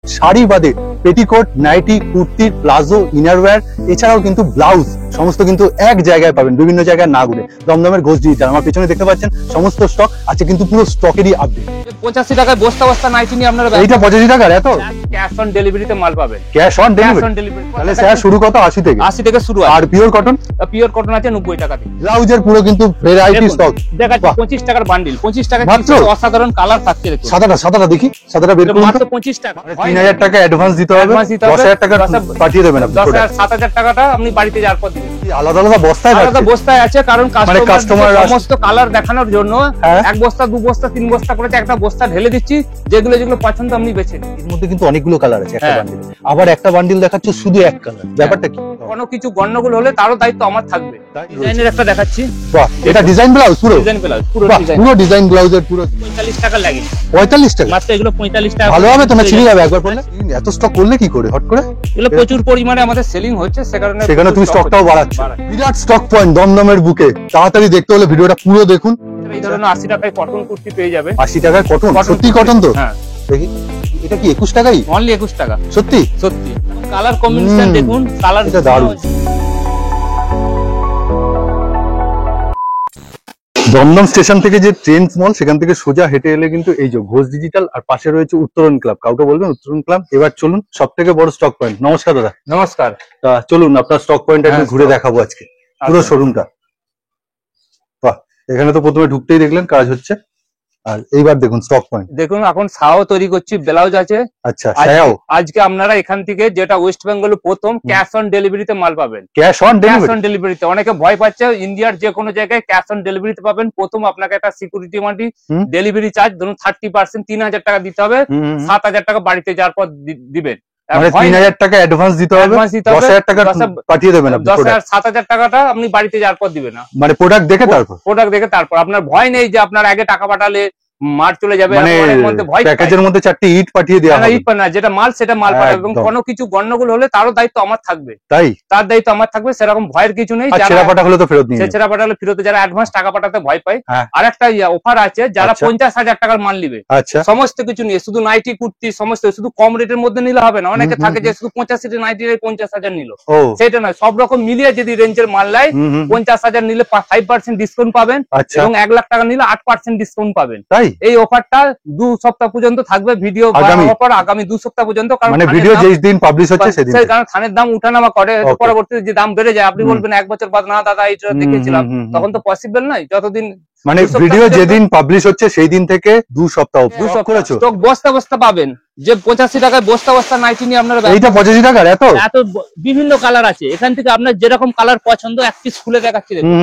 শাড়ি বাদে petticoat, nightie, kurti, palazzo, innerwear এছাড়াও কিন্তু ব্লাউজ সমস্ত কিন্তু এক জায়গায় পাবেন, বিভিন্ন জায়গায় না ঘুরে। দমদমের ঘোষ ডিজিটাল। আমার পেছনে দেখতে পাচ্ছেন সমস্ত স্টক আছে, কিন্তু পুরো স্টকেরই আপডেট। 85 টাকায় বস্তা বস্তা নাইটি নিয়ে আপনারা এইটা 85 টাকার এত ক্যাশ অন ডেলিভারিতে মাল পাবেন। Cash on delivery? তাহলে স্যার শুরু কত? 80 থেকে? 80 থেকে শুরু। আর পিওর কটন? পিওর কটন আছে 90 টাকা থেকে। ব্লাউজের পুরো কিন্তু ভ্যারাইটি স্টক দেখাচ্ছি 25 টাকার বান্ডিল। 25 টাকা মাত্র? অসাধারণ কালার থাকছে দেখুন। সাদাটা দেখি, সাদাটা বের করুন। মাত্র 25 টাকা। 3000 টাকা অ্যাডভান্স দিতে হবে, 10,000 টাকা পাঠিয়ে দেবেন আপনি। 10,000 7,000 টাকাটা আপনি বাড়িতে যাওয়ার পর দিবেন। আলাদা আলাদা বস্তায় আলাদা বস্তায় আছে, কারণ কাস্টমার সমস্ত কালার দেখানোর জন্য এক বস্তা, দু বস্তা, তিন বস্তা করে একটা বস্তা ঢেলে দিচ্ছি, যেগুলো যেগুলো পছন্দ আপনি বেছে নিন। এর মধ্যে কিন্তু অনেকগুলো কালার আছে একটা বান্ডিলে, আবার একটা বান্ডিল দেখাচ্ছে শুধু এক কালার। ব্যাপারটা কি? কোনো কিছু গন্ডগোল হলে তারও দায়িত্ব আমার থাকবে। ডিজাইনের একটা দেখাচ্ছি। বাহ, এটা ডিজাইন ব্লাউজ পুরো? ডিজাইন ব্লাউজ পুরো ডিজাইন। পুরো ডিজাইন ব্লাউজের পুরো 45 টাকা লাগে। 45 টাকা মাত্র এগুলো 45 টাকা। ভালো হবে তো না? ছিঁড়ে যাবে একবার পড়লে? এত স্টক করলে কি করে হট করে? এগুলো প্রচুর পরিমাণে আমাদের সেলিং হচ্ছে, সেখানে তুমি স্টকটাও বাড়াচ্ছ। বিরাট স্টক পয়েন্ট দমদমের বুকে। তাড়াতাড়ি দেখতে হলে ভিডিওটা পুরো দেখুন। এই ধরনের 80 টাকায় কটন কুর্তি পেয়ে যাবে। 80 টাকায় কটন? সত্যি কটন তো? হ্যাঁ। দেখি এটা কি 21 টাকাই? অনলি 21 টাকা। সত্যি সত্যি। কালার কম্বিনেশন দেখুন, কালার এটা দারুণ। দমদম স্টেশন থেকে যে ট্রেন মল, সেখান থেকে সোজা হেঁটে এলে কিন্তু এই যে ঘোষ ডিজিটাল, আর পাশে রয়েছে উত্তরণ ক্লাব। কাউকে বলবেন উত্তরণ ক্লাব। এবার চলুন সব থেকে বড় স্টক পয়েন্ট। নমস্কার দাদা। নমস্কার। চলুন আপনার স্টক পয়েন্ট একটু ঘুরে দেখাবো আজকে পুরো শোরুমটা। বাহ, এখানে তো প্রথমে ঢুকতেই দেখলেন কাজ হচ্ছে, আর এইবার দেখুন স্টক পয়েন্ট। দেখুন এখন সাও তৈরি করছি, ব্লাউজ আছে। আচ্ছা, সায়াও? আজকে আপনারা এখান থেকে যেটা ওয়েস্ট বেঙ্গল প্রথম ক্যাশ অন ডেলিভারিতে মাল পাবেন। ক্যাশ অন ডেলিভারিতে অনেকে ভয় পাচ্ছে, ইন্ডিয়ার যে কোনো জায়গায় ক্যাশ অন ডেলিভারিতে পাবেন। প্রথম আপনাকে একটা সিকিউরিটি মানি, ডেলিভারি চার্জ ধরুন 30%, 3,000 টাকা দিতে হবে। 7,000 টাকা বাড়িতে যাওয়ার পর দিবেন। 3,000 টাকা অ্যাডভান্স দিতে হবে, 10,000 টাকা পাঠিয়ে দেবেন আপনি। 10,000 7,000 টাকাটা আপনি বাড়িতে যাওয়ার পর দিবেন না, মানে প্রোডাক্ট দেখে তারপর আপনার ভয় নেই যে আপনার আগে টাকা পাঠালে মাল চলে যাবে। প্যাকেজের মধ্যে 4টি ইট পাঠিয়ে দেওয়া হবে। ইট না, যেটা মাল সেটা মাল পাঠাবে, এবং কোনো কিছু গন্ডগোল হলে তারও দায়িত্ব আমার থাকবে। তার দায়িত্ব আমার থাকবে, সেরকম ভয়ের কিছু নেই। ছেঁড়া পাটা হলে তো ফেরত নিয়ে ছেঁড়া পাটা হলে ফেরত, যারা অ্যাডভান্স টাকা পাঠাতে ভয় পায়। আর একটা অফার আছে, যারা 50,000 টাকার মাল নিবে সমস্ত কিছু নিয়ে, শুধু নাইটি কুর্তি সমস্ত, শুধু কম রেটের মধ্যে নিলে হবে না। অনেকে থাকে যে শুধু 85 নাইটি 50,000 নিল, সেটা নয়। সব রকম মিলিয়ে যদি রেঞ্জের মাল নেয়, 50,000 নিলে 5% ডিসকাউন্ট পাবেন, এবং 1 লাখ টাকা নিলে 8% ডিসকাউন্ট পাবেন। এই অফারটা 2 সপ্তাহ পর্যন্ত থাকবে। ভিডিও অফার আগামী 2 সপ্তাহ পর্যন্ত, কারণ ভিডিও যেদিন পাবলিশ হচ্ছে সেদিন, কারণ ধানের দাম উঠানামা করে, পরবর্তীতে যে দাম বেড়ে যায়, আপনি বলবেন 1 বছর বাদ, না দাদা এইটা দেখেছিলাম, তখন তো পসিবল নয়। যতদিন মানে ভিডিও যেদিন পাবলিশ হচ্ছে সেই দিন থেকে 2 সপ্তাহ করেছো, স্টক বস্তা বস্তা পাবেন। যে 85 টাকায় বস্তা বস্তা নাইটি নিয়ে আপনারা, এইটা 85 টাকার এত বিভিন্ন কালার আছে। এখান থেকে আপনার যেরকম কালার পছন্দ এক পিস খুলে দেখাচ্ছি দেখুন।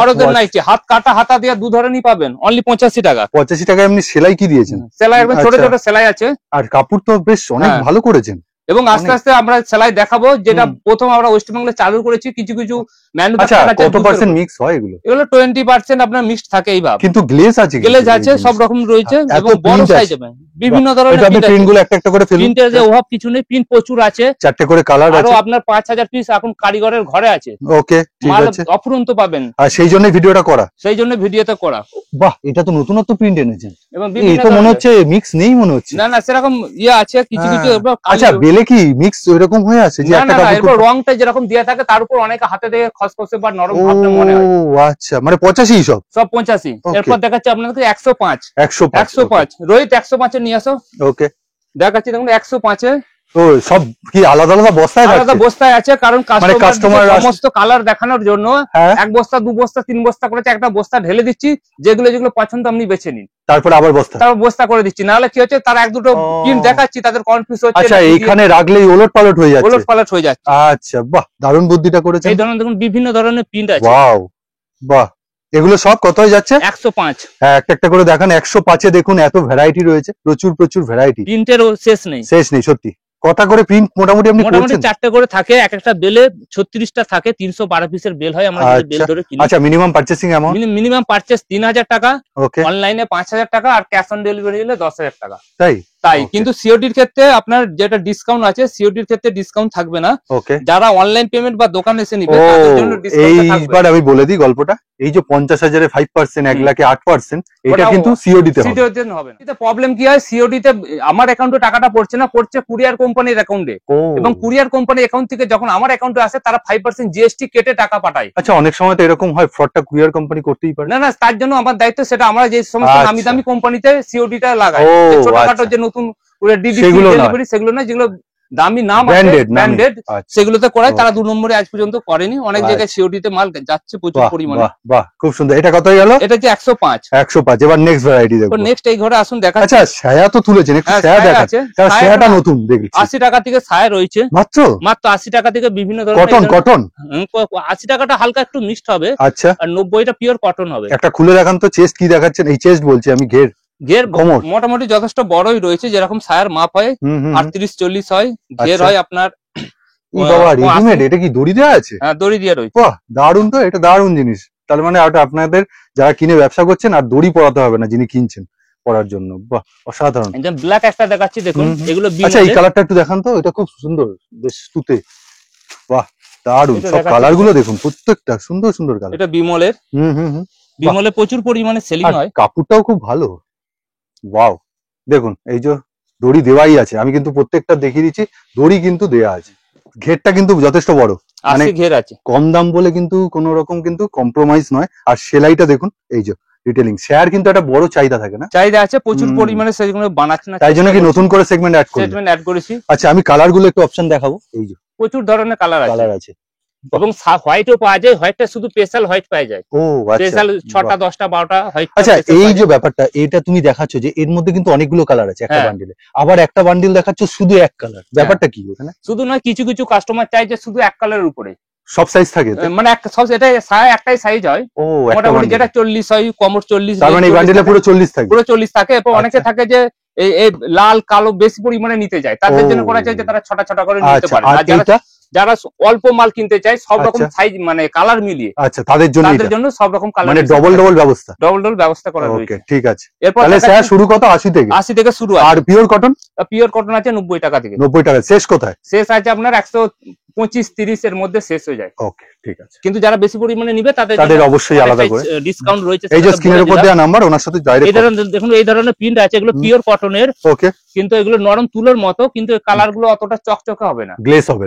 বড়দের নাইটি হাত কাটা, হাতা দিয়ে 2 ধরনেরই পাবেন, অনলি 85 টাকা। 85 টাকা। এমনি সেলাই কি দিয়েছেন? সেলাই একদম ছোট ছোট সেলাই আছে, আর কাপড় তো বেশ অনেক ভালো করেছেন। এবং আস্তে আস্তে আমরা সেলাই দেখাবো। যেটা প্রথম আমরা ওয়েস্ট বেঙ্গলে চালু করেছি, কিছু কিছু ম্যানুফ্যাকচারার আছে। কত পার্সেন্ট মিক্স হয় এগুলো? এগুলো 20% আপনার মিক্সড থাকে এই ভাব, কিন্তু গ্লেজ আছে, গ্লেজ আছে, সব রকম রয়েছে, এবং বড় সাইজ হবে, বিভিন্ন ধরনের প্রিন্টগুলো একটা করে ফেলুন। প্রিন্টের যে অভাব কিছু নেই, প্রিন্ট প্রচুর আছে, 4টে করে কালার আছে, আরো আপনার 5,000 পিস এখন কারিগরের ঘরে আছে। ওকে, ঠিক আছে, অফুরন্ত পাবেন। আর সেই জন্য ভিডিওটা করা, সেই জন্য ভিডিওতে করা। বাহ, এটা তো নতুনত্ব প্রিন্ট এনেছেন। এবং এই তো মনে হচ্ছে মিক্স নেই, মনে হচ্ছে। না না, সেরকম আছে কিছু কিছু। আচ্ছা, বেলে কি মিক্স এরকম হয়ে আছে যে একটা কাপড়? এরপর রংটা যেরকম দেয়া থাকে, তার উপর অনেকে হাতে দিয়ে খসখসে বা নরম ভাবটা মনে হয়। ও আচ্ছা, মানে 85 সব 85। এরপর দেখাচ্ছি আপনাদের 105। 105 রোহিত 105 এ নিয়ে আসো। ওকে, দেখাচ্ছি দেখুন 105 এ। তো সব কি আলাদা আলাদা বস্তায়? আলাদা বস্তায় আছে, কারণ কাস্টমার সমস্ত কালার দেখানোর জন্য 1 বস্তা, 2 বস্তা, 3 বস্তা করে একটা বস্তা ঢেলে দিচ্ছি, যেগুলো যেগুলো পছন্দ আপনি বেছে নিন। তারপর আবার বস্তা করে দিচ্ছি, নাহলে কি হচ্ছে, তার 1-2টো প্রিন্ট দেখাচ্ছি, তাদের কনফিউজ হচ্ছে। আচ্ছা, এইখানে রাখলেই ওলট পালট হয়ে যাচ্ছে। আচ্ছা, বাহ, দারুণ বুদ্ধিটা করেছেন। এই ধরনের দেখুন বিভিন্ন ধরনের প্রিন্ট আছে। ওয়াও, বাহ, এগুলো সব কত হয়ে যাচ্ছে? 105। হ্যাঁ, একটা একটা করে দেখান। 105-এ দেখুন এত ভ্যারাইটি রয়েছে, প্রচুর ভ্যারাইটি, প্রিন্টেরও শেষ নেই সত্যি। কটা করে প্রিন্ট মোটামুটি আপনি করছেন? 4টে করে থাকে, এক একটা বেলে 36টা থাকে, 312 পিসের বেল হয়। আমরা বেল ধরে কিনি। আচ্ছা, minimum purchasing amount? Minimum purchase 3,000 টাকা, ওকে, অনলাইনে 5,000 টাকা, আর ক্যাশ অন ডেলিভারি হলে 10,000 টাকা। তাই? তাই, কিন্তু সিওডির ক্ষেত্রে আপনার যেটা ডিসকাউন্ট আছে, সিওডির ক্ষেত্রে ডিসকাউন্ট থাকবে না। যারা অনলাইন পেমেন্ট বা দোকানে এসে নিবে তাদের জন্য ডিসকাউন্ট থাকবে। এইবার আমি বলে দিই গল্পটা, এই যে 50,000-এ 5%, 1 লাখে 8%, এটা কিন্তু সিওডি তে হবে। এতে প্রবলেম কি হয়, সিওডি তে আমার অ্যাকাউন্টে টাকাটা পড়ছে না, পড়ছে কুরিয়ার কোম্পানির অ্যাকাউন্টে, এবং কুরিয়ার কোম্পানি অ্যাকাউন্ট থেকে যখন আমার অ্যাকাউন্টে আসে তারা 5% জিএসটি কেটে টাকা পাঠায়। আচ্ছা, অনেক সময় তো এরকম হয়, ফ্রডটা কুরিয়ার কোম্পানি করতেই পারে। না, তার জন্য আমার দায়িত্ব, সেটা আমরা যে সমস্ত নামি দামি কোম্পানিতে সিওডি টা লাগাই, ছোটখাটো যে নতুন সেগুলো না, যেগুলো দামি নাম ব্র্যান্ডেড, সেগুলোতে করায়। তারা 2 নম্বরে আজ পর্যন্ত করেনি। অনেক জায়গায় সিওডি তে মাল যাচ্ছে প্রচুর পরিমাণে। বাহ, খুব সুন্দর। এটা কত গেল? এটা হচ্ছে 105। এবার নেক্সট ভ্যারাইটি দেখো। নেক্সট এই ঘরে আসুন দেখা। আচ্ছা, ছায়া তো তুলেছেন, একটু ছায়া দেখাচ্ছে। ছায়াটা নতুন দেখছি। 80 টাকা থেকে ছায়া রয়েছে, মাত্র 80 টাকা থেকে বিভিন্ন ধরনের কটন। 80 টাকাটা হালকা একটু মিক্সড হবে। আচ্ছা, আর 90টা পিওর কটন হবে। একটা খুলে দেখান তো, চেস্ট কি দেখাচ্ছেন? এই চেস্ট বলছি আমি, ঘের মোটামুটি যথেষ্ট বড়ই রয়েছে, যেরকম ছায়ার মাপ হয় 38-40 হয়, ঘের হয় আপনার। এটা কি দড়ি দেওয়া আছে? হ্যাঁ, দড়ি দিয়ে রয়েছে। বাহ, দারুণ তো, এটা দারুণ জিনিস। তার মানে আপনাদের যারা কিনে ব্যবসা করছেন আর দড়ি পরাতে হবে না, যিনি কিনছেন পরার জন্য। বাহ, অসাধারণ। ব্ল্যাক একটা দেখাচ্ছি দেখুন, এগুলো। আচ্ছা, এই কালারটা একটু দেখান তো, এটা খুব সুন্দর, বেশ তুতে। বাহ, দারুণ। সব কালার গুলো দেখুন, প্রত্যেকটা সুন্দর সুন্দর কালার। এটা বিমলের। বিমলে প্রচুর পরিমাণে সেলিং হয়। কাপড়টাও খুব ভালো। ওয়াও, দেখুন এই যে দড়ি দেওয়াই আছে, আমি কিন্তু প্রত্যেকটা দেখিয়ে দিচ্ছি, দড়ি কিন্তু দেয়া আছে। ঘেরটা কিন্তু যথেষ্ট বড়, মানে ঘের আছে। কম দাম বলে কিন্তু কোনো রকম কিন্তু কম্প্রোমাইজ নয়। আর সেলাইটা দেখুন, এই যে রিটেলিং শেয়ার কিন্তু একটা বড় চাহিদা থাকে না? চাহিদা আছে প্রচুর পরিমাণে, সেগুলো বানাচ্ছে না, তাই জন্য কি নতুন করে সেগমেন্ট অ্যাড করেছি। আচ্ছা, আমি কালার গুলো একটু অপশন দেখাবো। এই যে প্রচুর ধরনের কালার আছে, এবং হোয়াইটও পাওয়া যায়। হোয়াইটটা শুধু স্পেশাল হোয়াইট পাওয়া যায়। স্পেশাল 6টা 10টা 12টা হোয়াইট। আচ্ছা, এই যে ব্যাপারটা, এটা তুমি দেখাচ্ছ যে এর মধ্যে কিন্তু অনেকগুলো কালার আছে একটা বান্ডিলে, আবার একটা বান্ডিল দেখাচ্ছ শুধু এক কালার। ব্যাপারটা কি ওখানে? শুধু নয়, কিছু কিছু কাস্টমার চাই যে শুধু এক কালারের উপরে। সব সাইজ থাকে, মানে সব, এটা একটাই সাইজ হয় মোটামুটি, যেটা 40 হয়, কমর 40। তার মানে এই বান্ডিলে পুরো 40 থাকে? পুরো 40 থাকে। এবং অনেকে থাকে যে এই লাল কালো বেশি পরিমাণে নিতে যায়, তাদের জন্য করা যায় যে তারা ছোট করে নিতে পারে। আর যারা অল্প মাল কিনতে চায়, সব রকম সাইজ মানে কালার মিলিয়ে, আচ্ছা, তাদের জন্য সব রকম কালার, মানে ডবল ব্যবস্থা করা রয়েছে। ঠিক আছে। তাহলে স্যার শুরু কত? 80 থেকে শুরু। আর পিওর কটন আছে 90 টাকা থেকে। 90 টাকা। শেষ কোথায়? শেষ আছে আপনার 125-30 এর মধ্যে শেষ হয়ে যায়। ওকে, ঠিক আছে। কিন্তু যারা বেশি পরিমাণে নিবে তাদের অবশ্যই আলাদা করে ডিসকাউন্ট রয়েছে। এই যে স্ক্রিনের উপর দেওয়া নাম্বার, ওনার সাথে ডাইরেক্ট। দেখুন এই ধরনের প্রিন্ট আছে, এগুলো পিওর কটনের। ওকে, কিন্তু এগুলো নরম তুলোর মতো, কিন্তু কালার গুলো অতটা চকচকে হবে না, গ্লেজ হবে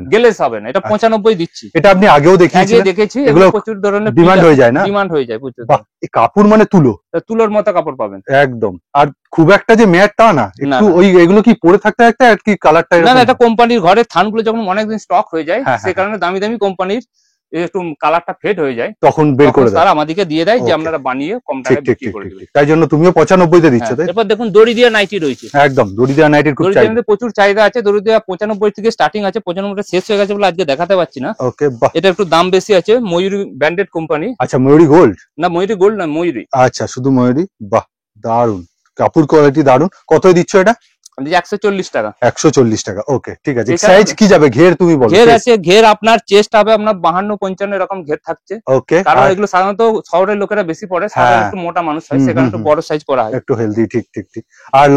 না। এটা 95 দিচ্ছি। এটা আপনি আগেও দেখেছি, এগুলো প্রচুর ধরনের ডিমান্ড হয়ে যায় না? ডিমান্ড হয়ে যায় প্রচুর। এই কাপড় মানে তুলোর মতো কাপড় পাবেন একদম। আর খুব একটা যে ম্যাট তা না, একটু ওই এগুলো কি পরে থাকতে আর কি কালারটা? না, এটা কোম্পানির ঘরের থানগুলো যখন অনেকদিন স্টক হয়ে যায়, সে কারণে দামি দামি কোম্পানির একটু কালারটা ফেড হয়ে যায়, তখন বের করে তারা আমাদেরকে দিয়ে দেয় যে আপনারা বানিয়ে কম টাকায় বিক্রি করে দিবেন। তাই জন্য তুমিও 95 তে দিচ্ছ। এরপর দেখুন দড়ি দেওয়া নাইটি রয়েছে। একদম, দড়ি দেওয়া নাইটির খুব চাহিদা, প্রচুর চাহিদা আছে। দড়ি দেওয়া 95 থেকে স্টার্টিং আছে, 95 শেষ হয়ে গেছে বলে আজকে দেখাতে পাচ্ছি না। ওকে, বাহ। এটা একটু দাম বেশি আছে, ময়ূরী ব্র্যান্ডেড কোম্পানি। আচ্ছা, ময়ূরী গোল্ড না, ময়ূরী গোল্ড না, ময়ূরী। আচ্ছা, শুধু ময়ূরী। বাহ, দারুন, কাপড় কোয়ালিটি দারুন। কত দিচ্ছ এটা? 140 টাকা। 140 টাকা। ওকে, ঠিক আছে। সাইজ কি যাবে? ঘের তুমি বলো। ঘের আছে, ঘের আপনার চেস্ট হবে আপনার 52-55 এরকম ঘের থাকছে। ওকে, কারণ এগুলো সাধারণত শহরের লোকেরা বেশি পরে, সাধারণত একটু মোটা মানুষ হয়, সেখানে একটু বড় সাইজ করা হয়, একটু হেলদি। ঠিক। আর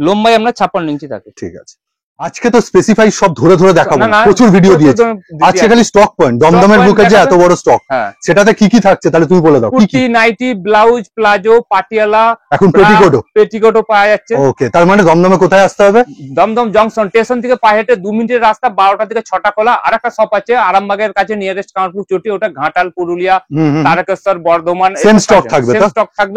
লম্বায় আমরা 56 ইঞ্চি থাকে। ঠিক আছে। আজকে তো স্পেসিফাই সব ধরে দেখাবো, প্রচুর ভিডিও দিয়েছি। আজকে খালি স্টক পয়েন্ট, দমদমের বুকে যে এত বড় স্টক, সেটাতে কি থাকছে তাহলে তুমি বলে দাও। Kurti, nightie, blouse, palazzo, Patiala, এখন পেটিকোটও পাওয়া যাচ্ছে। ওকে, তার মানে দমদমে কোথায় আসতে হবে? দমদম জংশন স্টেশন থেকে পায়ে হেঁটে 2 মিনিটের রাস্তা, 12টা থেকে 6টা খোলা। আর একটা শপ আছে আরামবাগের কাছে, নিয়ারেস্ট কামারপুর চটি, ওটা ঘাটাল, পুরুলিয়া, তারকেশ্বর, বর্ধমান। সেম স্টক থাকবে তো?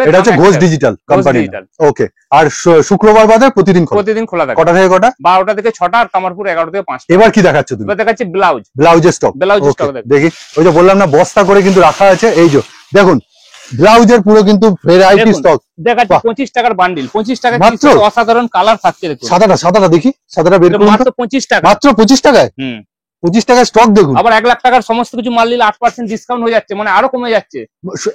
এটা হচ্ছে ঘোষ ডিজিটাল কোম্পানি। ওকে, আর শুক্রবার বাদে প্রতিদিন খোলা থাকে। কটা থেকে কটা? 12টা থেকে 6টা, আর কামারপুর 11টা থেকে 5টা। এবার কি দেখাচ্ছ তুমি? এবার দেখাচ্ছি ব্লাউজের স্টক। দেখি, ওই যে বললাম না, বস্তা করে কিন্তু রাখা আছে। এই যে দেখুন, ব্লাউজের পুরো কিন্তু ভ্যারাইটি স্টক দেখাচ্ছি। 25 টাকার বান্ডিল, 25 টাকা অসাধারণ কালার থাকছে। দেখুন সাদাটা দেখি, সাদাটা বের করুন। মাত্র 25 টাকা। মাত্র 25 টাকায়? 25 টাকায় স্টক দেখুন। আবার 1 লাখ টাকার সমস্ত কিছু মাল নিলে 8% ডিসকাউন্ট হয়ে যাচ্ছে, মানে আরো কমে যাচ্ছে।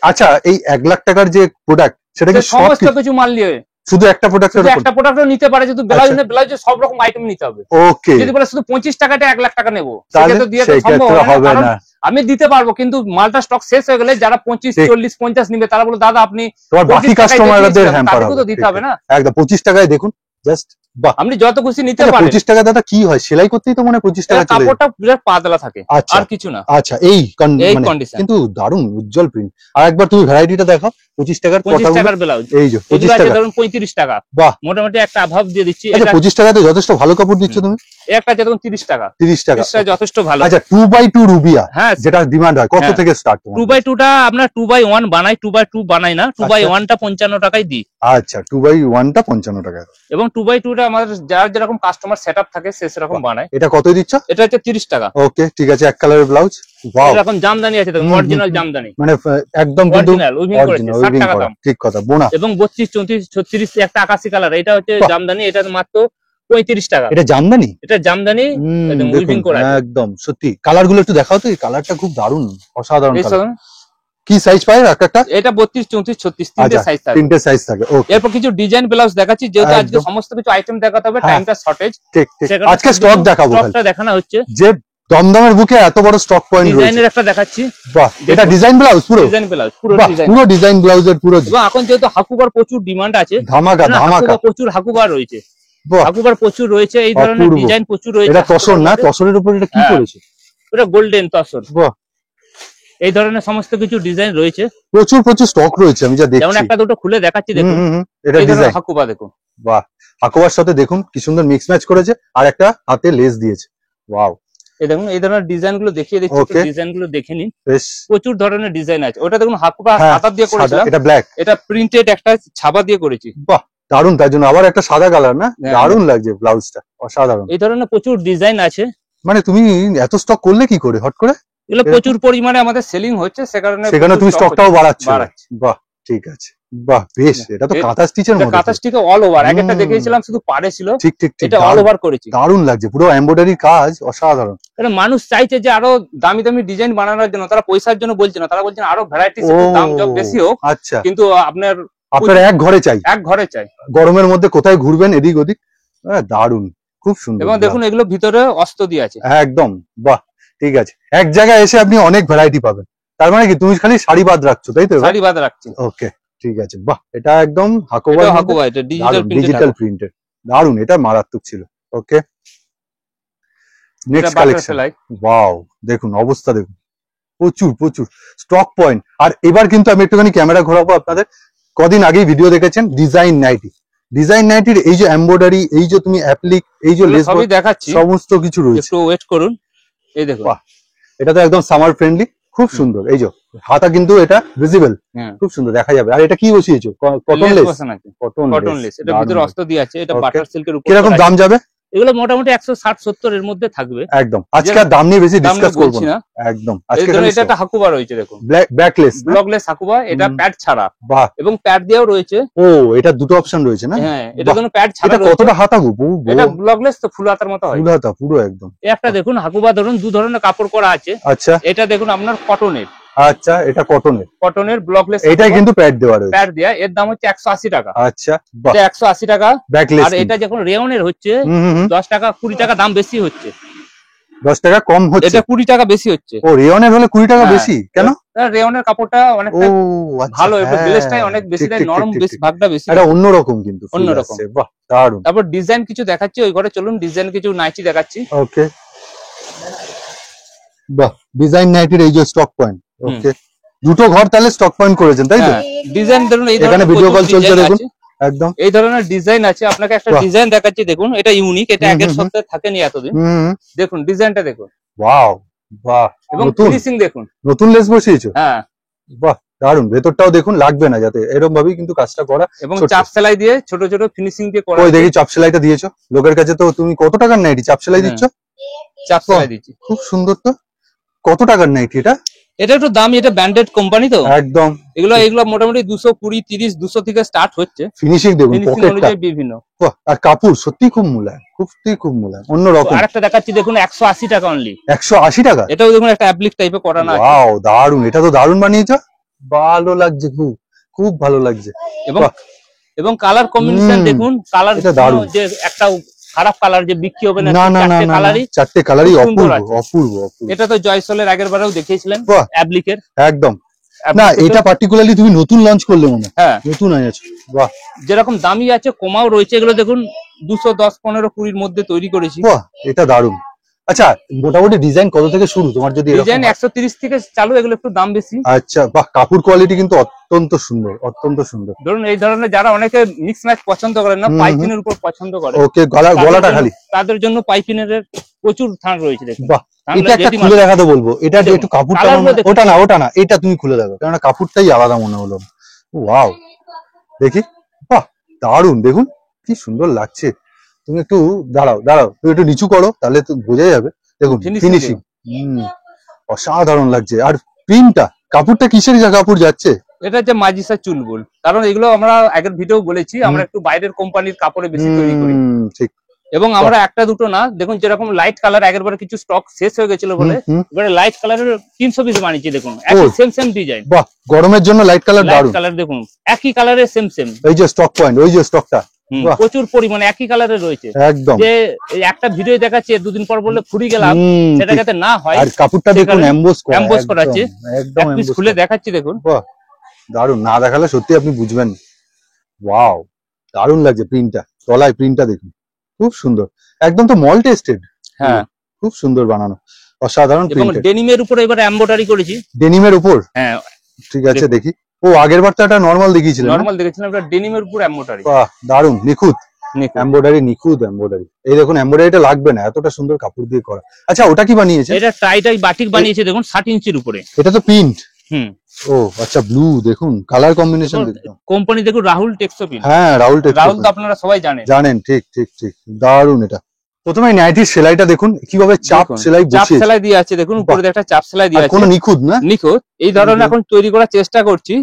আচ্ছা, এই 1 লাখ টাকার যে প্রোডাক্ট, সেটা কি সমস্ত কিছু মাল নিয়ে শুধু একটা প্রোডাক্টও নিতে পারে? যদি ব্লাউজে সব রকম আইটেম নিতে হবে। ওকে, যদি বলে শুধু 25 টাকাটা 1 লাখ টাকা নেবো, তাহলে সম্ভব হবে না। আমি দিতে পারবো, কিন্তু মালটা স্টক শেষ হয়ে গেলে যারা 25, 40, 50 নিবে, তারা বলে দাদা আপনি বাকি কাস্টমারদের দিতে হবে না। একদম 25 টাকায় দেখুন, জাস্ট বাহ, আপনি যত খুশি নিতে পারেন। 25 টাকা দাদা কি হয়, সেলাই করতেই তো মনে হয় 25 টাকা চলে যায়। কাপড়টা বিরাট পাতলা থাকে, আচ্ছা আর কিছু না। আচ্ছা, এই মানে কন্ডিশন কিন্তু দারুণ উজ্জ্বল প্রিন্ট। আর একবার তুমি ভ্যারাইটিটা দেখাও। 25 টাকার 25 টাকার ব্লাউজ, এই যে 25 টাকা, ধরুন 35 টাকা। বাহ, মোটামুটি একটা অভাব দিয়ে দিচ্ছি। আচ্ছা 25 টাকাতে যথেষ্ট ভালো কাপড় দিচ্ছ তুমি। একটা আছে দেখুন 30 টাকা, 30 টাকা যথেষ্ট ভালো। আচ্ছা 2x2 রুবিয়া, হ্যাঁ যেটা ডিমান্ড হয়, কত থেকে স্টার্ট? 2x2 টা আপনার 2x1 বানাই, 2x2 বানাই না, 2x1 টা 55 টাকায় দিই। আচ্ছা 2x1 টা 55 টাকা, এবং 2x2 টা আমাদের যার যেরকম কাস্টমার সেটআপ থাকে সে সেরকম বানায়। এটা কত দিচ্ছ? এটা হচ্ছে 30 টাকা। ওকে ঠিক আছে, এক কালারের ব্লাউজ। ওয়াও, এরকম জামদানি আছে দেখুন, অরিজিনাল জামদানি, মানে একদম কিন্তু অরিজিনাল উইভিং করেছে, 60 টাকা দাম। ঠিক কথা, বোনা। এবং 32 34 36 একটা আকাশি কালার, এটা হচ্ছে জামদানি, এটা মাত্র 35 টাকা। এটা জামদানি, এটা জামদানি উইভিং করা একদম সত্যি। কালার গুলো একটু দেখাও তো, এই কালারটা খুব দারুণ, অসাধারণ এই কালার। কি সাইজ পায় একটা? এটা 32 34 36 তিনটে সাইজ থাকে, তিনটে সাইজ থাকে। ওকে, এরপর কিছু ডিজাইন ব্লাউজ দেখাচ্ছি, যেহেতু আজকে সমস্ত কিছু আইটেম দেখাতে হবে, টাইমটা শর্টেজ। ঠিক ঠিক, আজকে স্টক দেখাবো, স্টকটা দেখানো হচ্ছে যে দমদমের বুকে এত বড় স্টক পয়েন্ট রয়েছে। ডিজাইনের একটা দেখাচ্ছি। বাহ, এটা ডিজাইন ব্লাউজ, পুরো ডিজাইন ব্লাউজ, পুরো ডিজাইন, পুরো ডিজাইন ব্লাউজের পুরো। এবং এখন যেহেতু হাকুবার প্রচুর ডিমান্ড আছে, ধামাকা ধামাকা, প্রচুর হাকুবার রয়েছে, হাকুবার প্রচুর রয়েছে, এই ধরনের ডিজাইন প্রচুর রয়েছে। এটা তসর না, তসরের উপর এটা কি করেছে? এটা গোল্ডেন তসর। বাহ, এই ধরনের সমস্ত কিছু ডিজাইন রয়েছে, প্রচুর প্রচুর স্টক রয়েছে। আমি যা দেখছি, যেমন একটা দুটো খুলে দেখাচ্ছি দেখুন, এটা ডিজাইন হাকুবা দেখুন। বাহ, হাকুবার সাথে দেখুন কি সুন্দর মিক্স ম্যাচ করেছে, আর একটা হাতে লেস দিয়েছে। ওয়াও, এই দেখুন এই ধরনের ডিজাইন গুলো দেখিয়ে দিচ্ছি, ডিজাইন গুলো দেখে নিন, বেশ প্রচুর ধরনের ডিজাইন আছে। ওটা দেখুন হাকুবা সাদা দিয়ে করেছিলাম, এটা ব্ল্যাক, এটা প্রিন্টেড একটা ছাপা দিয়ে করেছি। বাহ দারুন, তার জন্য আবার একটা সাদা কালার না, দারুন লাগছে ব্লাউজটা, অসাধারণ। এই ধরনের প্রচুর ডিজাইন আছে। মানে তুমি এত স্টক করলে কি করে হট করে? এগুলো প্রচুর পরিমাণে আমাদের সেলিং হচ্ছে, সেখানে তুমি স্টকটাও বাড়াচ্ছ। বাহ ঠিক আছে, বাহ বেশ। এটা তো কাঁথা স্টিচের মধ্যে, কাঁথা স্টিচ অল ওভার। একটা দেখিয়েছিলাম শুধু পাড়ে ছিল, ঠিক ঠিক ঠিক, এটা অল ওভার করেছি, দারুণ লাগছে, পুরো এমব্রয়ডারি কাজ, অসাধারণ। এটা মানুষ চাইছে যে আরো দামি দামি ডিজাইন বানানোর জন্য, তারা পয়সার জন্য বলছে না, তারা বলছেন আরো ভ্যারাইটিস, দাম যত বেশি হোক। আচ্ছা, কিন্তু আপনার এক ঘরে চাই, এক ঘরে চাই। গরমের মধ্যে কোথায় ঘুরবেন এদিক ওদিক, দারুণ, খুব সুন্দর। এবং দেখুন এগুলো ভিতরে অস্ত্র দিয়ে আছে, একদম বাহ ঠিক আছে। এক জায়গায় এসে আপনি অনেক ভ্যারাইটি পাবেন। তার মানে কি তুমি খালি শাড়ি বাদ রাখছো, তাই তো? শাড়ি বাদ রাখছি। ওকে ঠিক আছে, বাহ এটা একদম হাকুবা, এটা ডিজিটাল প্রিন্টেড, দারুণ, এটা মারাত্মক ছিল। ওকে, নেক্সট কালেকশন। ওয়াও, দেখুন অবস্থা দেখুন, প্রচুর প্রচুর স্টক পয়েন্ট। আর এবার কিন্তু আমি একটুখানি ক্যামেরা ঘোরাবো আপনাদের। কদিন আগেই ভিডিও দেখেছেন ডিজাইন নাইটি, ডিজাইন নাইটির এই যে এমব্রয়ডারি, এই যে তুমি অ্যাপ্লিক, এই যে লেস সবই দেখাচ্ছি, সমস্ত কিছু রয়েছে। একটু ওয়েট করুন, এই দেখুন। বাহ, এটা তো একদম সামার ফ্রেন্ডলি, খুব সুন্দর। এই যে হাতা কিন্তু এটা ভিজিবল, খুব সুন্দর দেখা যাবে। আর এটা কি বসিয়েছো? কটন লেস, কটন লেস, এটা ভিতরে অস্ত্র দিয়ে আছে, এটা বাটার সিল্কের উপর। কিরকম দাম যাবে? এগুলো মোটামুটি 160-70 এর মধ্যে থাকবে। একদম, আজকে আর দাম নিয়ে বেশি ডিসকাস করব না, একদম। আজকে এটা একটা হাকুবা রয়েছে দেখুন, ব্যাকলেস ব্লকলেস হাকুবা, এটা প্যাড ছাড়া। বাহ, এবং প্যাড দিয়েও রয়েছে। ও, এটা দুটো অপশন রয়েছে না? হ্যাঁ, এটা কোনো প্যাড ছাড়া। এটা কতটা হাতা গো? এটা ব্লকলেস তো ফুল হাতার মতো হয়, ফুল হাতা পুরো একদম। এই একটা দেখুন হাকুবা, ধরুন দু ধরনের কাপড় করা আছে। আচ্ছা, এটা দেখুন আপনার কটনের। আচ্ছা, এটা কটনের ব্লকলেস, এটাই কিন্তু প্যাড দেওয়া রয়েছে, প্যাড দেয়া। এর দাম হচ্ছে 180 টাকা। আচ্ছা, এটা 180 টাকা ব্যাকলেস। আর এটা যখন রেয়নের হচ্ছে 10 টাকা 20 টাকা দাম বেশি হচ্ছে, 10 টাকা কম হচ্ছে, এটা 20 টাকা বেশি হচ্ছে। ও, রেয়নের হলে 20 টাকা বেশি কেন? রেয়নের কাপড়টা অনেকটা ভালো, একটু গ্লেজটাই অনেক বেশি দেয়, নরম বেশি, ভাগটা বেশি, এটা অন্যরকম, কিন্তু অন্যরকম। বাহ দারুণ। তারপর ডিজাইন কিছু দেখাচ্ছি, ওই ঘরে চলুন, ডিজাইন কিছু নাইটি দেখাচ্ছি। ওকে, বাহ, ডিজাইন নাইটির এই যে স্টক পয়েন্ট। ওকে, দুটো ঘর তাহলে স্টক পয়েন্ট করেছেন, তাই তো? ডিজাইন ধরুন এই ধরনের ভিডিও কল চলছে দেখুন, একদম এই ধরনের ডিজাইন আছে। আপনাকে একটা ডিজাইন দেখাচ্ছি দেখুন, এটা ইউনিক, এটা আগের সপ্তাহে থাকেনি এতদিন। দেখুন ডিজাইনটা দেখুন, ওয়াও বাহ, এবং ফিনিশিং দেখুন, নতুন লেস বসিয়েছো। হ্যাঁ বাহ দারুন, ভেতরটাও দেখুন, লাগবে না যাতে, এরকম ভাবেই কিন্তু কাজটা করা, এবং চাপ সেলাই দিয়ে ছোট ছোট ফিনিশিং দিয়ে করা। ওই দেখি চাপ সেলাইটা দিয়েছো লোকের কাছে, তো তুমি কত টাকার নাইটি চাপ সেলাই দিচ্ছ? চাপ সেলাই দিচ্ছি, খুব সুন্দর। তো কত টাকার নাইটি এটা? এটা একটু দামি, এটা ব্র্যান্ডেড কোম্পানি তো একদম। এগুলো মোটামুটি 220, 30, 200 থেকে স্টার্ট হচ্ছে। ফিনিশিং দেখুন, পকেটটা বিভিন্ন। আর কাপড় সত্যি খুব মূল্যায়ন, খুব মূল্যায়ন, অন্যরকম। আরেকটা দেখাচ্ছি দেখুন, 180 টাকা অনলি। 180 টাকা? এটাও দেখুন একটা অ্যাপ্লিক টাইপে করা না। ওয়াও দারুন, এটা তো দারুন বানিয়েছো, ভালো লাগছে, খুব ভালো লাগছে। এবং কালার কম্বিনেশন দেখুন, কালার যে একটা খারাপ কালার যে বিক্রি হবে না, চারটে কালারই অপূর্ব। এটা তো জয়সলের আগের বারেও দেখিয়েছিলেন, অ্যাপ্লিকের। একদম না এটা পার্টিকুলারলি তুমি নতুন লঞ্চ করলে মনে হয়। হ্যাঁ নতুন আছে, বাহ। যেরকম দামি আছে কমাও রয়েছে, এগুলো দেখুন 210, 15, 20 মধ্যে তৈরি করেছি। বাহ, এটা দারুণ। আচ্ছা, মোটামুটি ডিজাইন কত থেকে শুরু তোমার? যদি ডিজাইন 130 থেকে চালু, এগুলো একটু দাম বেশি। আচ্ছা, বাহ, কাপড় কোয়ালিটি কিন্তু অত্যন্ত সুন্দর, অত্যন্ত সুন্দর। ধরুন এই ধরনের যারা অনেকে মিক্স ম্যাচ পছন্দ করেন না, পাইপিনের উপর পছন্দ করে, ওকে, গলাটা খালি, তাদের জন্য পাইপিনের প্রচুর থান রয়েছে দেখুন। বাহ, এটা একটা খুলে দেখাতে বলবো, এটা একটু কাপড়টা, ওটা না, এটা তুমি খুলে দেখো, কারণ কাপড়টাই আলাদা মনে হলো। ওয়াও, দেখি, বাহ, দারুণ, দেখুন কি সুন্দর লাগছে। তুমি একটু দাঁড়াও, তুমি একটু নিচু করো, তাহলে তো বোঝা যাবে। দেখুন ফিনিশিং, অসাধারণ লাগছে। আর প্রিন্টটা, কাপড়টা কিসের কাপড় যাচ্ছে? এটা হচ্ছে মাজিসা চুলবুল, কারণ এগুলো আমরা আগের ভিডিও বলেছি, আমরা একটু বাইরের কোম্পানির কাপড়ে বেশি তৈরি করি। ঠিক। এবং আমরা একটা দুটো না, দেখুন যেরকম লাইট কালার আগের বার কিছু স্টক শেষ হয়ে গেছিল বলে এবারে লাইট কালারের 300 পিস বানিয়েছি। দেখুন একই সেম ডিজাইন। বাহ, গরমের জন্য লাইট কালার দারুণ। কালার দেখুন একই কালারের সেম। এই যে স্টক পয়েন্ট, ওই যে স্টকটা প্রচুর পরিমাণে একই কালারের রয়েছে। একদম, যে একটা ভিডিও দেখাচ্ছে দুদিন পর বললে ফুরিয়ে গেলাম, সেটা যাতে না হয়। আর কাপড়টা দেখুন এমবোস করা আছে, একদম পিস খুলে দেখাচ্ছি দেখুন। বাহ, দারুণ, না দেখালে সত্যি আপনি বুঝবেন। ওয়াও, দারুণ লাগছে প্রিন্টটা, তলায় প্রিন্টটা দেখুন, খুব সুন্দর, একদম তো মল টেস্টেড। হ্যাঁ, খুব সুন্দর বানানো, অসাধারণ প্রিন্ট। ডেনিমের উপর এবারে এমব্রয়ডারি করেছি। ডেনিমের উপর? হ্যাঁ, ঠিক আছে, দেখি। ও, আগের বার তো এটা নরমাল দেখিয়েছিলেন। নরমাল দেখেছিলাম, এটা ডেনিমের উপর এমব্রয়ডারি। বাহ, দারুণ, নিখুঁত এমব্রয়ডারি, নিখুঁত এমব্রয়ডারি। এই দেখুন, এমব্রয়ডারিটা লাগবে না, এতটা সুন্দর কাপড় দিয়ে করা। আচ্ছা, ওটা কি বানিয়েছে? এটা টাই বাটিক বানিয়েছে দেখুন, 60 ইঞ্চির উপরে। এটা তো প্রিন্ট। ও আচ্ছা, ব্লু, দেখুন কালার কম্বিনেশন দেখুন। কোম্পানি দেখুন রাহুল টেক্সোপিন। হ্যাঁ, রাহুল তো আপনারা সবাই জানেন। ঠিক, দারুণ। এটা প্রথমে নাইটির সেলাইটা দেখুন কিভাবে চাপ সেলাই দিয়ে আছে, দেখুন উপরে একটা চাপ সেলাই দিয়ে আছে, কোনো নিখুঁত না, নিখুঁত। এই ধরনের এখন তৈরি করার চেষ্টা করছি।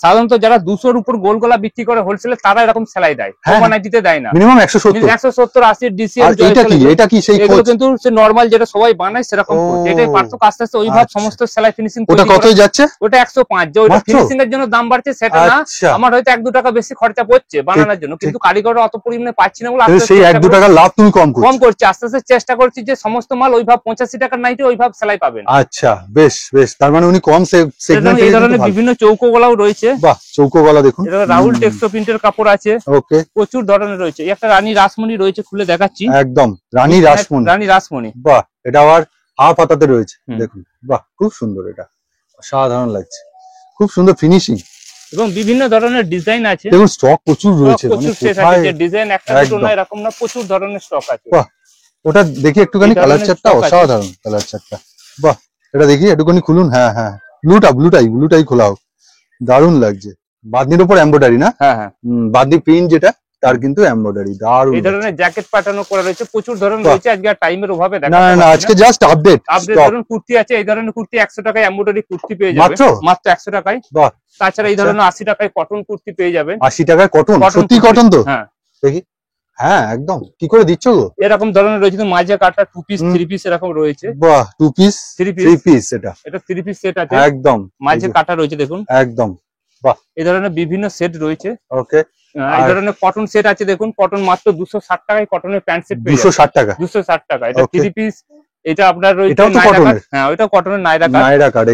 সাধারণত যারা 200-র উপর গোল গলা বিক্রি করে হোলসেলে, তারা এরকম সেলাই দেয়, নাইটিতে দেয় না। Minimum 170, 80 DCM. এটা কি সেই খোঁজ? কিন্তু সে নরমাল যেটা সবাই বানায় সেরকম খোঁজ। এটাই পার্থক্য। আস্তে আস্তে ওইভাবে সমস্ত সেলাই ফিনিশিং। ওটা কতই যাচ্ছে? ওটা 105। যে ওটা ফিনিশিং এর জন্য দাম বাড়ছে সেটা না, আমার হয়তো 1-2 টাকা বেশি খরচা পড়ছে বানানোর জন্য, কিন্তু কারিগররা অত পরিমাণে পাচ্ছি না বলে সেই 1-2 টাকা লাভ তুমি কম করছি। আস্তে আস্তে চেষ্টা করছি যে সমস্ত মাল ওইভাবে 85 টাকার নাইটি ওইভাবে সেলাই পাবেন। আচ্ছা, বেশ, তার মানে উনি কম সেগমেন্টে। এই ধরনের বিভিন্ন চৌকো গলাও রয়েছে। বাহ, চৌকো গলা দেখুন। এটা রাহুল টেক্সটো প্রিন্টের কাপড় আছে। ওকে, প্রচুর ধরনের রয়েছে। একটা রানী রাসমণি রয়েছে, খুলে দেখাচ্ছি। একদম রানী রাসমণি। বাহ, এটা আবার হাফ হাতাতে রয়েছে, দেখুন। বাহ, খুব সুন্দর, এটা অসাধারণ লাগছে, খুব সুন্দর ফিনিশিং। এবং বিভিন্ন ধরনের ডিজাইন আছে। দেখুন স্টক প্রচুর রয়েছে, ডিজাইন একটা দুটো না, এরকম না, প্রচুর ধরনের স্টক আছে। বাহ, ওটা দেখি একটুখানি, কালার চার্টটা অসাধারণ, কালার চার্টটা। বাহ, এটা দেখি একটুখানি খুলুন। হ্যাঁ, ব্লুটাই খোলা হোক, দারুণ লাগছে। বাদনির উপর এমব্রয়ডারি না? হ্যাঁ, বাদনি প্রিন্ট যেটা, তার কিন্তু এমব্রয়ডারি দারুণ। এই ধরনের জ্যাকেট প্যাটার্নও করা রয়েছে, প্রচুর ধরনের রয়েছে। আজকে আর টাইমের অভাবে না, আজকে জাস্ট আপডেট। ধরুন কুর্তি আছে, এই ধরনের কুর্তি 100 টাকায় এমব্রয়ডারি কুর্তি পেয়ে যাবেন, মাত্র 100 টাকায়। বাহ, তাছাড়া এই ধরনের 80 টাকায় কটন কুর্তি পেয়ে যাবেন। 80 টাকায় কটন? সত্যি কটন তো? হ্যাঁ, দেখি। হ্যাঁ, একদম। কি করে দিচ্ছ গো? এরকম ধরনের রয়েছে, মাঝে কাটা 2 পিস 3 পিস এরকম রয়েছে। বাহ, 2 পিস 3 পিস, এটা 3 পিস সেট আছে, একদম মাঝে কাটা রয়েছে দেখুন, একদম। বাহ, এই ধরনের বিভিন্ন সেট রয়েছে। ওকে, এই ধরনের কটন সেট আছে দেখুন, কটন মাত্র 260 টাকায় কটনের প্যান্ট সেট পেয়ে যাবেন। 260 টাকা? 260 টাকা। এটা 3 পিস, এটা আপনার রয়েছে হ্যাঁ, ওইটা কটনের নাইরা কাট।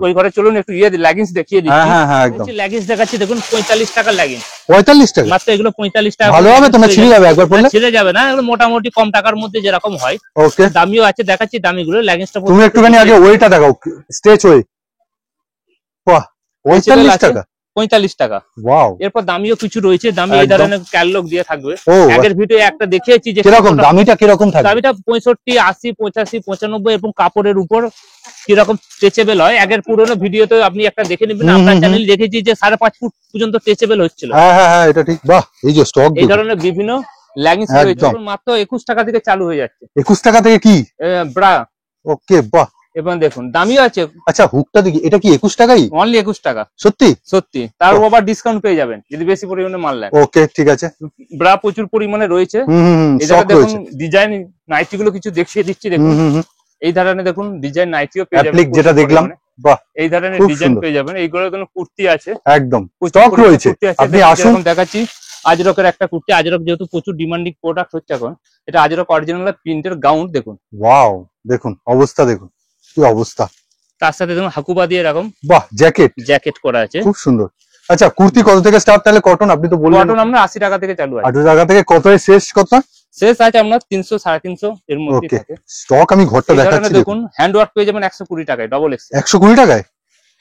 ওই ঘরে চলুন একটু লেগিংস দেখিয়ে দিচ্ছি। হ্যাঁ, একদম লেগিংস দেখাচ্ছি দেখুন, 45 টাকার লেগিংস। 45 টাকা মাত্র, এগুলো 45 টাকা। ভালো হবে তো না? ছিঁড়ে যাবে একবার পরলে? ছিঁড়ে যাবে না, এগুলো মোটামুটি কম টাকার মধ্যে যেরকম হয়। ওকে, দামিও আছে, দেখাচ্ছি দামিগুলো। লেগিংসটা তুমি একটুখানি আগে ওইটা দেখাও, স্ট্রেচ ওই। বাহ, 45 টাকা? 45 টাকা। ওয়াও, এরপর দামিও কিছু রয়েছে। দামি এই ধরনের ক্যাটালগ দিয়ে থাকবে। আগের ভিডিও একটা দেখিয়েছি যে কিরকম দামিটা, কিরকম থাকবে? দামিটা 65, 80, 85, 95 এবং কাপড়ের উপর কিরকম স্ট্রেচেবল হয়। আগের পুরোনো ভিডিওতে আপনি একটা দেখে নেবেন, আপনার চ্যানেল দেখেছি যে 5.5 ফুট পর্যন্ত স্ট্রেচেবল হচ্ছিল। হ্যাঁ, এটা ঠিক। বাহ, এই যে স্টক, এই ধরনের বিভিন্ন লেগিংস রয়েছে, মাত্র 21 টাকা থেকে চালু হয়ে যাচ্ছে। 21 টাকা থেকে কি ব্রা? ওকে, বাহ। এবং দেখুন দামিও আছে। আচ্ছা, হুকটা দেখি, এটা কি 21 টাকাই? অনলি 21 টাকা। সত্যি তার আবার ডিসকাউন্ট পেয়ে যাবেন যদি বেশি পরিমাণে মাল নেন। ওকে, ঠিক আছে। ব্রা প্রচুর পরিমাণে রয়েছে। এটা দেখুন ডিজাইন নাইটি গুলো কিছু দেখিয়ে দিচ্ছি দেখুন। এই ধরনের দেখুন ডিজাইন নাইটিও পেয়ে যাবেন, যেটা দেখলাম। বাহ, এই ধরনের ডিজাইন পেয়ে যাবেন। এইগুলোর জন্য কুর্তি আছে, একদম স্টক রয়েছে। আপনি আসুন, দেখাচ্ছি। আজরকের একটা কুর্তি, আজরক যেহেতু প্রচুর ডিমান্ডিং প্রোডাক্ট হচ্ছে এখন, এটা আজরক অরিজিনাল প্রিন্টের গাউন দেখুন। ওয়াও, দেখুন অবস্থা, দেখুন কি অবস্থা। তার সাথে দেখুন হাকুবা দিয়ে এরকম বাহ জ্যাকেট করা আছে, খুব সুন্দর। আচ্ছা কুর্তি কত থেকে স্টার্ট তাহলে? কটন আপনি তো বললেন কটন আমরা 80 টাকা থেকে চালু আছে। 80 টাকা থেকে কত শেষ কত? শেষ আছে আপনার 300 350 এর মধ্যে থাকে। স্টক আমি ঘরটা দেখাচ্ছি দেখুন, হ্যান্ড ওয়ার্ক পেয়ে যাবেন 120 টাকায়, ডবল এক্স 120 টাকায়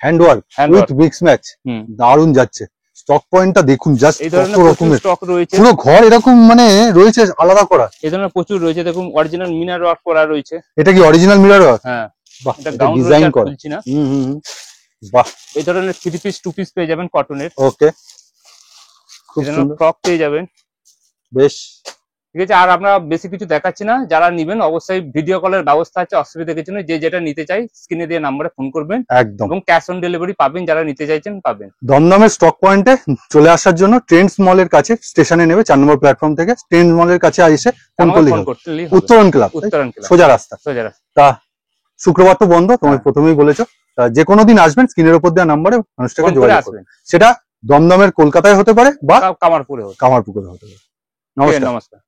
hand work with mix match, দারুণ যাচ্ছে। স্টক পয়েন্টটা দেখুন, জাস্ট এই ধরনের রকমের স্টক রয়েছে, পুরো ঘর এরকম মানে রয়েছে আলাদা করা। এই ধরনের প্রচুর রয়েছে, দেখুন অরিজিনাল মিনার ওয়ার্ক করা রয়েছে। এটা কি অরিজিনাল মিনার ওয়ার্ক? হ্যাঁ, বাহ, এটা ডিজাইন করা। বাহ, এই ধরনের 3 পিস 2 পিস পেয়ে যাবেন কটনের। ওকে, খুব সুন্দর। ফ্রক পেয়ে যাবেন, বেশ ঠিক আছে। আর আমরা বেশি কিছু দেখাচ্ছি না, যারা নেবেন অবশ্যই ভিডিও কলের ব্যবস্থা আছে, অসুবিধা কিছু নেই। যে যেটা নিতে চাই স্ক্রিনে দিয়ে নাম্বারে ফোন করবেন একদম, এবং ক্যাশ অন ডেলিভারি পাবেন, যারা নিতে চাইছেন পাবেন। দমদমের স্টক পয়েন্টে চলে আসার জন্য ট্রেন্ডস মলের কাছে স্টেশনে নেবে 4 নম্বর প্ল্যাটফর্ম থেকে, ট্রেন্ডস মলের কাছে এসে ফোন করলেই হবে। উত্তরণ ক্লাব, সোজা রাস্তা। তা শুক্রবার তো বন্ধ, তুমি প্রথমেই বলেছো। তা যে কোনো দিন আসবেন, স্ক্রিনের উপর দেওয়া নাম্বারে মানুষটাকে যোগাযোগ করবেন। সেটা দমদমের কলকাতায় হতে পারে বা কামারপুকুরে হতে পারে। নমস্কার।